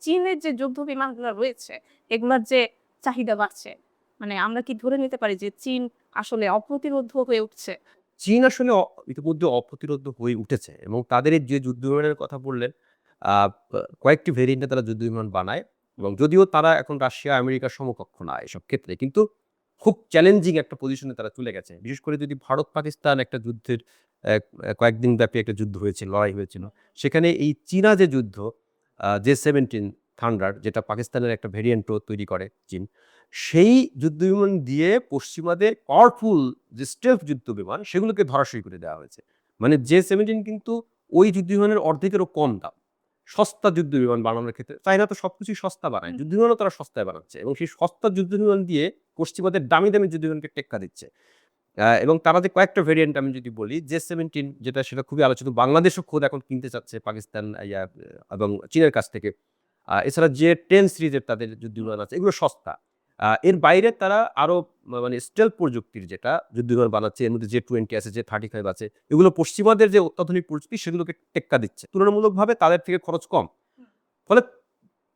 চীনের যে যুদ্ধ বিমানগুলো রয়েছে এগুলার যে চাহিদা বাড়ছে, মানে আমরা কি ধরে নিতে পারি যে চীন আসলে অপ্রতিরোধ হয়ে উঠছে? চীন আসলে ইতিমধ্যে অপ্রতিরোধ্য হয়ে উঠেছে এবং তাদের এই যে যুদ্ধ বিমানের কথা বললেন, আ কয়েকটি ভেরিয়েন্টে তারা যুদ্ধ বিমান বানায় এবং যদিও তারা এখন রাশিয়া, আমেরিকার সমকক্ষ না এসব ক্ষেত্রে। কিন্তু খুব চ্যালেঞ্জিং একটা পজিশনে তারা চলে গেছে। বিশেষ করে যদি ভারত-পাকিস্তান একটা যুদ্ধের কয়েকদিন ব্যাপী একটা যুদ্ধ হয়েছিল, লড়াই হয়েছিল। সেখানে এই চীনা যে যুদ্ধ জে-17 থান্ডার যেটা পাকিস্তানের একটা ভেরিয়েন্টও তৈরি করে চীন। সেই যুদ্ধবিমান দিয়ে পশ্চিমাদের পাওয়ারফুল যে স্টেলথ যুদ্ধবিমান সেগুলোকে ধরাশায়ী করে দেওয়া হয়েছে। মানে জে-17 কিন্তু ওই যুদ্ধবিমানের অর্ধেকেরও কম দাম। সস্তা যুদ্ধবিমান বানানোর ক্ষেত্রে চায়না তো সবকিছুই সস্তা বানায়। হুম। যুদ্ধবিমানও তারা সস্তায় বানাচ্ছে এবং সেই সস্তা যুদ্ধবিমান দিয়ে পশ্চিমাদের দামি, দামি যুদ্ধবিমানকে টেক্কা দিচ্ছে। এবং তারা যে কয়েকটা ভেরিয়েন্ট আমি যদি বলি, জে-17 যেটা সেটা খুবই আলোচিত। বাংলাদেশও খোদ এখন কিনতে চাচ্ছে পাকিস্তান এবং চীনের কাছ থেকে। এছাড়া জে-10 সিরিজের তাদের যুদ্ধবিমান আছে। এগুলো সস্তা। এর বাইরে তারা আরো মানে স্টেলথ প্রযুক্তির যেটা যুদ্ধবিমান বানাচ্ছে। এর মধ্যে জে-20 আছে, জে-35 আছে। এগুলো পশ্চিমাদের যে অত্যাধুনিক প্রযুক্তি সেগুলোকে টেক্কা দিচ্ছে। তুলনামূলকভাবে তাদের থেকে খরচ কম। ফলে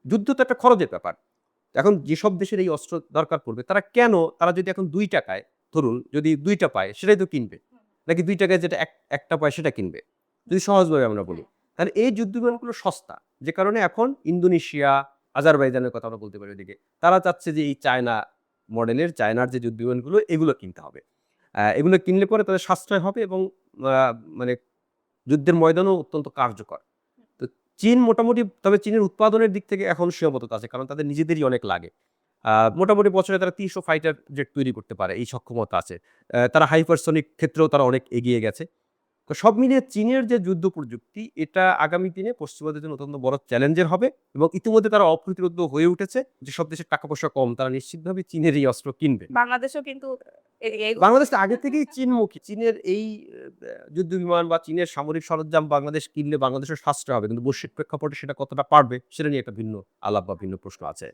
যুদ্ধ তো একটা খরচের ব্যাপার। এখন যেসব দেশের এই অস্ত্র দরকার পড়বে তারা যদি এখন ৳২ ধরুন যদি ২ টা পায় সেটাই তো কিনবে। নাকি ৳২ যেটা একটা পায় সেটা কিনবে। যদি সহজভাবে আমরা বলি। তাহলে এই যুদ্ধবিমানগুলো সস্তা। যে কারণে এখন ইন্দোনেশিয়া, আজারবাইজানের কথা আমরা বলতে পারি ওদিকে। তারা চাচ্ছে যে এই চায়না মডেলের চায়নার যে যুদ্ধবিমানগুলো এগুলো কিনতে হবে। এগুলো কিনলে পরে তাদের সাশ্রয় হবে এবং আ মানে যুদ্ধের ময়দানেও অত্যন্ত কার্যকর। তো চীন মোটামুটি তবে চীনের উৎপাদনের দিক থেকে এখন সীমাবদ্ধতা আছে। কারণ তাদের নিজেদেরই অনেক লাগে। মোটামুটি বছরে তারা ৩০০ ফাইটার জেট তৈরি করতে পারে। এই সক্ষমতা আছে। তারা হাইপারসনিক ক্ষেত্রেও তারা অনেক এগিয়ে গেছে। তো সব মিলিয়ে চীনের যে যুদ্ধ প্রযুক্তি এটা আগামী দিনে পশ্চিমাদের জন্য অত্যন্ত বড় চ্যালেঞ্জের হবে এবং ইতিমধ্যে তারা অপ্রতিরোধ্য হয়ে উঠেছে। যেসব দেশের টাকা-পয়সা কম তারা নিশ্চিতভাবেই চীনের এই অস্ত্র কিনবে। বাংলাদেশও কিন্তু বাংলাদেশ তো আগে থেকেই চীনমুখী। চীনের এই যুদ্ধবিমান বা চীনের সামরিক সরঞ্জাম বাংলাদেশ কিনলে বাংলাদেশের সাশ্রয় হবে। কিন্তু বৈশ্বিক প্রেক্ষাপটে সেটা কতটা পারবে সেটা নিয়ে একটা ভিন্ন আলাপ বা ভিন্ন প্রশ্ন আছে।